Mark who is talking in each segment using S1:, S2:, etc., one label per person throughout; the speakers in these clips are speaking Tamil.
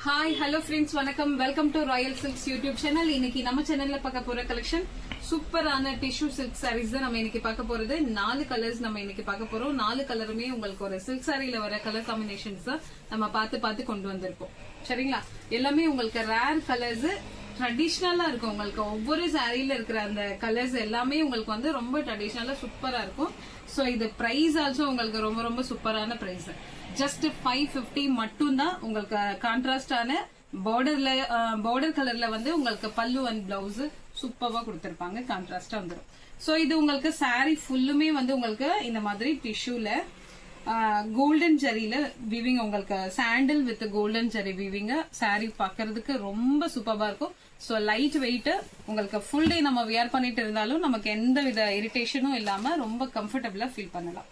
S1: Hi, hello friends, வணக்கம். Welcome to Royal silks YouTube channel. இன்னைக்கு நம்ம சேனல்ல பார்க்க போற கலெக்ஷன் சூப்பரான டிஷ்யூ சில்க் சாரீஸ் தான் நம்ம இன்னைக்கு பார்க்க போறது. 4 கலர்ஸ் நம்ம இன்னைக்கு பார்க்க போறோம். 4 கலருமே உங்களுக்கு ஒரு சில்க் சாரியில வர கலர் காம்பினேஷன்ஸ் தான் நம்ம பார்த்து கொண்டு வந்திருக்கோம். சரிங்களா? எல்லாமே உங்களுக்கு ரேர் கலர்ஸ், ட்ரெடிஷ்னலா இருக்கும். உங்களுக்கு ஒவ்வொரு சாரியில இருக்கிற அந்த கலர்ஸ் எல்லாமே உங்களுக்கு வந்து ரொம்ப ட்ரெடிஷ்னலா சூப்பரா இருக்கும். சோ இது பிரைஸ் ஆல்சோ உங்களுக்கு ரொம்ப ரொம்ப சூப்பரான பிரைஸ். ஜஸ்ட் 550 மட்டும் தான். உங்களுக்கு கான்ட்ராஸ்டான பார்டர் கலர்ல வந்து உங்களுக்கு பல்லு அண்ட் பிளவுஸ் சூப்பரா கொடுத்திருப்பாங்க. கான்ட்ராஸ்டா வந்துடும். சோ இது உங்களுக்கு சாரி ஃபுல்லுமே வந்து உங்களுக்கு இந்த மாதிரி டிஷ்யூல கோல்டன் ஜரியில வீவிங், உங்களுக்கு சாண்டில் with golden zari weaving. Sorry பாக்குறதுக்கு ரொம்ப சூப்பரா இருக்கும். சோ லைட் வெயிட், உங்களுக்கு ஃபுல் டே நம்ம வியர் பண்ணிட்டு இருந்தாலும் நமக்கு எந்த வித இரிட்டேஷனும் இல்லாம ரொம்ப கம்ஃபர்டபுளா ஃபீல் பண்ணலாம்.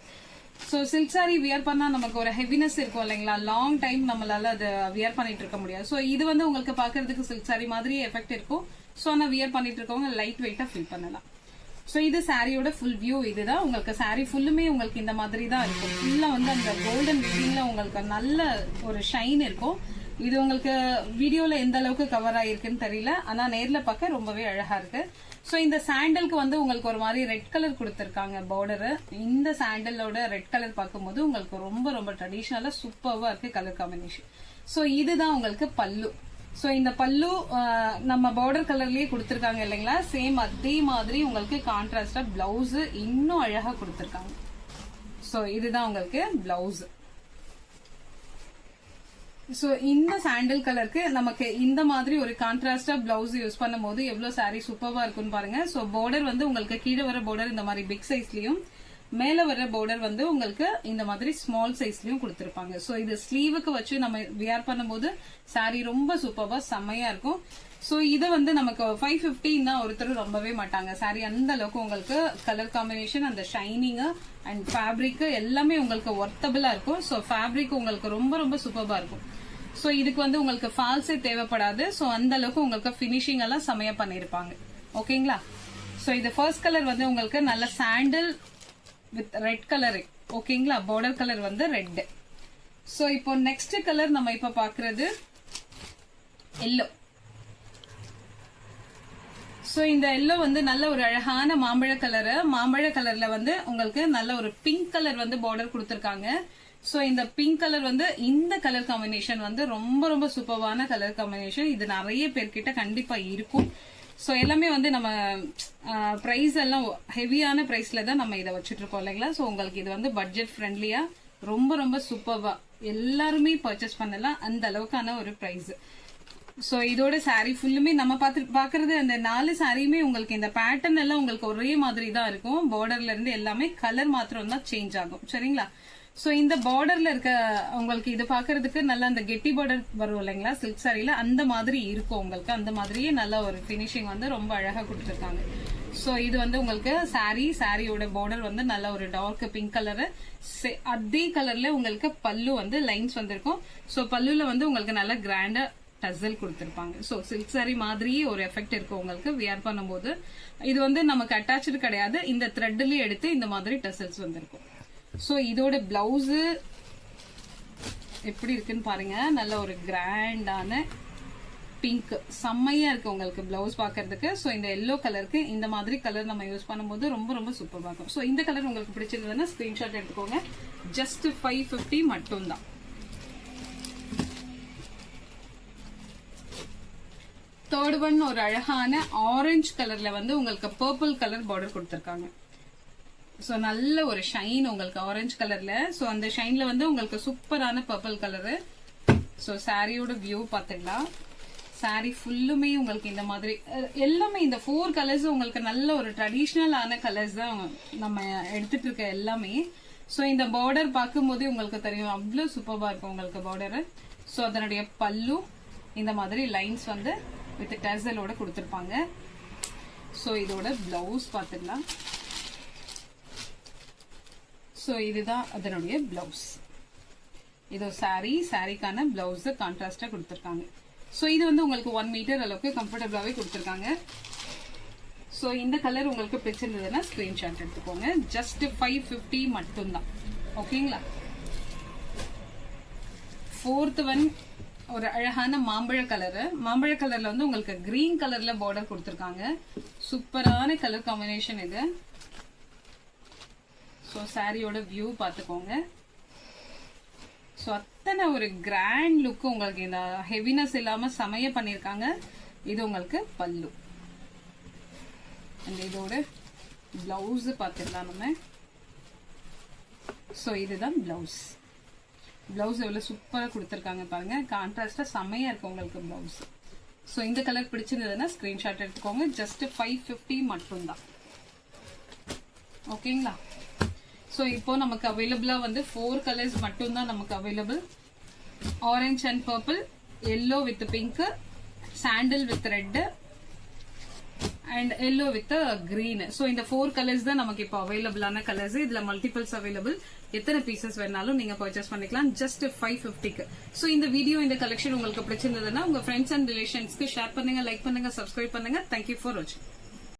S1: சோ சில்க் சாரி வியர் பண்ணா நமக்கு ஒரு ஹெவினஸ் இருக்கும் இல்லைங்களா? லாங் டைம் நம்மளால அதை வியர் பண்ணிட்டு இருக்க முடியாது. சோ இது வந்து உங்களுக்கு பாக்குறதுக்கு சில்க் சாரி மாதிரி எஃபெக்ட் இருக்கும். சோ ஆனா வியர் பண்ணிட்டு இருக்கவங்க லைட் வெயிட்டா ஃபீல் பண்ணலாம். சோ இது சாரியோட ஃபுல் வியூ. இதுதான் உங்களுக்கு சாரி ஃபுல்லுமே உங்களுக்கு இந்த மாதிரி தான் இருக்கும். ஃபுல்லா வந்து அந்த கோல்டன் வீவிங்ல உங்களுக்கு நல்ல ஒரு ஷைன் இருக்கும். இது உங்களுக்கு வீடியோல எந்த அளவுக்கு கவர் ஆயிருக்குன்னு தெரியல, ஆனா நேர்ல பார்க்க ரொம்பவே அழகா இருக்கு. சோ இந்த சாண்டலுக்கு வந்து உங்களுக்கு ஒரு மாதிரி ரெட் கலர் கொடுத்திருக்காங்க பார்டர். இந்த சாண்டலோட ரெட் கலர் பார்க்கும்போது உங்களுக்கு ரொம்ப ரொம்ப ட்ரெடிஷனலா சூப்பர்வா இருக்கு கலர் காம்பினேஷன். சோ இதுதான் உங்களுக்கு பல்லு. சோ இந்த பல்லு நம்ம பார்டர் கலர்லயே கொடுத்திருக்காங்க இல்லைங்களா? சேம் அதே மாதிரி உங்களுக்கு கான்ட்ராஸ்டா பிளவுஸ் இன்னும் அழகா கொடுத்திருக்காங்க. சோ இதுதான் உங்களுக்கு பிளவுஸ். சோ இந்த சாண்டல் கலருக்கு நமக்கு இந்த மாதிரி ஒரு கான்ட்ராஸ்டா பிளவுஸ் யூஸ் பண்ணும் போது எவ்வளவு சாரி சூப்பர்வா இருக்குன்னு பாருங்க. சோ பார்டர் வந்து உங்களுக்கு கீழே வர பார்டர் இந்த மாதிரி பிக் சைஸ்லயும், மேல வர பார்டர் வந்து உங்களுக்கு இந்த மாதிரி ஸ்மால் சைஸ்லயும் கொடுத்திருப்பாங்க. சோ இது ஸ்லீவுக்கு வச்சு நம்ம வியர் பண்ணும்போது சாரி ரொம்ப சூப்பர்வா செம்மையா இருக்கும். சோ இத வந்து நமக்கு 550 தான் ஒருத்தர் ரொம்பவே மாட்டாங்க. சாரி அந்த அளவுக்கு உங்களுக்கு கலர் காம்பினேஷன், அந்த ஷைனிங் அண்ட் ஃபேப்ரிக் எல்லாமே உங்களுக்கு ஒர்த்தபிளா இருக்கும். சோ ஃபேப்ரிக் உங்களுக்கு ரொம்ப ரொம்ப சூப்பர்வா இருக்கும். சோ இதுக்கு வந்து உங்களுக்கு ஃபால்ஸே தேவைப்படாது. சோ அந்த அளவுக்கு உங்களுக்கு பினிஷிங் எல்லாம் செமையா பண்ணிருப்பாங்க. ஓகேங்களா? சோ இது ஃபர்ஸ்ட் கலர் வந்து உங்களுக்கு நல்ல சாண்டல் வித் ரெட் கலர். ஓகேங்களா? பார்டர் கலர் வந்து ரெட். சோ இப்போ நெக்ஸ்ட் கலர் நம்ம இப்ப பாக்குறது எல்லோ. சோ இந்த எல்லோ வந்து நல்ல ஒரு அழகான மாம்பழ கலர். மாம்பழ கலர்ல வந்து உங்களுக்கு நல்ல ஒரு பிங்க் கலர் வந்து பார்டர் கொடுத்திருக்காங்க. சோ இந்த பிங்க் கலர் வந்து இந்த கலர் காம்பினேஷன் வந்து ரொம்ப ரொம்ப சூப்பர்வான கலர் காம்பினேஷன். இது நிறைய பேர்கிட்ட கண்டிப்பா இருக்கும். சோ எல்லாமே வந்து நம்ம பிரைஸ் எல்லாம் ஹெவியான பிரைஸ்ல தான் நம்ம இதை வச்சுட்டு இருக்கோம் இல்லைங்களா? சோ உங்களுக்கு இது வந்து பட்ஜெட் ஃப்ரெண்ட்லியா ரொம்ப ரொம்ப சூப்பர்வா எல்லாருமே பர்ச்சேஸ் பண்ணலாம், அந்த அளவுக்கான ஒரு பிரைஸ். சோ இதோட சாரி ஃபுல்லுமே நம்ம பாக்குறது அந்த 4 சாரியுமே உங்களுக்கு இந்த பேட்டர்ன் எல்லாம் உங்களுக்கு ஒரே மாதிரி தான் இருக்கும். பார்டர்ல இருந்து எல்லாமே கலர் மாத்திரம் தான் சேஞ்ச் ஆகும். சரிங்களா? சோ இந்த பார்டர்ல இருக்க உங்களுக்கு இது பாக்குறதுக்கு நல்லா அந்த கெட்டி பார்டர் வரும் இல்லைங்களா சில்க் சாரியில, அந்த மாதிரி இருக்கும். உங்களுக்கு அந்த மாதிரியே நல்ல ஒரு பினிஷிங் வந்து ரொம்ப அழகா கொடுத்திருக்காங்க. சோ இது வந்து உங்களுக்கு சாரியோட பார்டர் வந்து நல்ல ஒரு டார்க் பிங்க் கலர். அதே கலர்ல உங்களுக்கு பல்லு வந்து லைன்ஸ் வந்திருக்கும். சோ பல்லுல வந்து உங்களுக்கு நல்ல கிராண்டா டசல் கொடுத்திருப்பாங்க. சோ சில்க் சாரி மாதிரியே ஒரு எஃபெக்ட் இருக்கு உங்களுக்கு வியர் பண்ணும்போது. இது வந்து நமக்கு அட்டாச்சு கிடையாது, இந்த த்ரெட்லயே எடுத்து இந்த மாதிரி டசல்ஸ் வந்திருக்கும். சோ இதோட பிளவுஸ் எப்படி இருக்குன்னு பாருங்க. நல்ல ஒரு கிராண்டான பிங்க் செம்மையா இருக்கு உங்களுக்கு பிளவுஸ் பாக்குறதுக்கு. சோ இந்த எல்லோ கலருக்கு இந்த மாதிரி கலர் நம்ம யூஸ் பண்ணும்போது ரொம்ப ரொம்ப சூப்பரா இருக்கும். சோ இந்த கலர் உங்களுக்கு பிடிச்சிருந்ததுன்னா ஸ்கிரீன்ஷாட் எடுத்துக்கோங்க. ஜஸ்ட் 550 மட்டும் தான். தேர்ட் ஒன் ஒரு அழகான ஆரஞ்சு கலர்ல வந்து உங்களுக்கு பர்பிள் கலர் பார்டர் கொடுத்திருக்காங்க. சோ நல்ல ஒரு ஷைன் உங்களுக்கு ஆரஞ்சு கலர்ல. சோ அந்த ஷைன்ல வந்து உங்களுக்கு சூப்பரான பர்பிள் கலரு. சோ சாரியோட வியூ பாத்துக்கலாம். சாரி ஃபுல்லுமே உங்களுக்கு இந்த மாதிரி எல்லாமே இந்த 4 கலர்ஸ் உங்களுக்கு நல்ல ஒரு ட்ரெடிஷ்னல் ஆன கலர்ஸ் தான் நம்ம எடுத்துட்டு இருக்க எல்லாமே. சோ இந்த பார்டர் பார்க்கும்போது உங்களுக்கு தெரியும் அவ்வளவு சூப்பரா இருக்கும் உங்களுக்கு பார்டர். சோ அதனுடைய பல்லு இந்த மாதிரி லைன்ஸ் வந்து வித் டசலோட கொடுத்திருப்பாங்க. சோ இதோட பிளவுஸ் பாத்துக்கலாம். சோ இதுதான் அதனுடைய பிளவுஸ். இது சாரிக்கான பிளவுஸ் கான்ட்ராஸ்டா கொடுத்திருக்காங்க. சோ இது வந்து உங்களுக்கு 1 மீட்டர் அளவுக்கு கம்ஃபர்டபுளாவே கொடுத்திருக்காங்க. சோ இந்த கலர் உங்களுக்கு பிடிச்சிருந்ததுன்னா ஸ்கிரீன்ஷாட் எடுத்துக்கோங்க. ஜஸ்ட் 550 மட்டும் தான். ஓகேங்களா? 4th ஒன் ஒரு அழகான மாம்பழ கலரு. மாம்பழ கலர்ல வந்து உங்களுக்கு கிரீன் கலர்ல பார்டர் கொடுத்திருக்காங்க. சூப்பரான கலர் காம்பினேஷன் இது. சோ சாரியோட வியூ பாத்துக்கோங்க. சோ அத்தனை ஒரு கிராண்ட் லுக் உங்களுக்கு, இந்த ஹெவினஸ் இல்லாம சமைய பண்ணிருக்காங்க. இது உங்களுக்கு பல்லு. அந்த இதோட பிளவுஸ் பாத்துக்கலாம் நம்ம. சோ இதுதான் பிளவுஸ். பிளவுஸ் எவ்வளவு சூப்பரா கொடுத்திருக்காங்க பாருங்க. கான்ட்ராஸ்டா செமையா இருக்கு உங்களுக்கு பிளவுஸ். சோ இந்த கலர் பிடிச்சிருந்ததுன்னா ஸ்கிரீன்ஷாட் எடுத்துக்கோங்க. ஜஸ்ட் 550 மட்டும்தான். ஓகேங்களா? சோ இப்போ நமக்கு அவைலபிளா வந்து 4 கலர்ஸ் மட்டும்தான் நமக்கு available. Orange and purple, yellow with pink, sandal with red and yellow with green. So இந்த 4 கலர்ஸ் தான் நமக்கு இப்போ அவைலபிளான கலர்ஸ். இதுல மல்டிபிள்ஸ் அவைலபிள். எத்தனை பீசஸ் வேணாலும் நீங்க பர்ச்சேஸ் பண்ணிக்கலாம். ஜஸ்ட் 550க்கு. சோ இந்த வீடியோ, இந்த கலெக்ஷன் உங்களுக்கு பிடிச்சிருந்ததுன்னா உங்க ஃப்ரெண்ட்ஸ் அண்ட் ரிலேஷன்ஸ்க்கு ஷேர் பண்ணுங்க, லைக் பண்ணுங்க, சப்ஸ்கிரைப் பண்ணுங்க. தேங்க்யூ ஃபார் வாட்சிங்.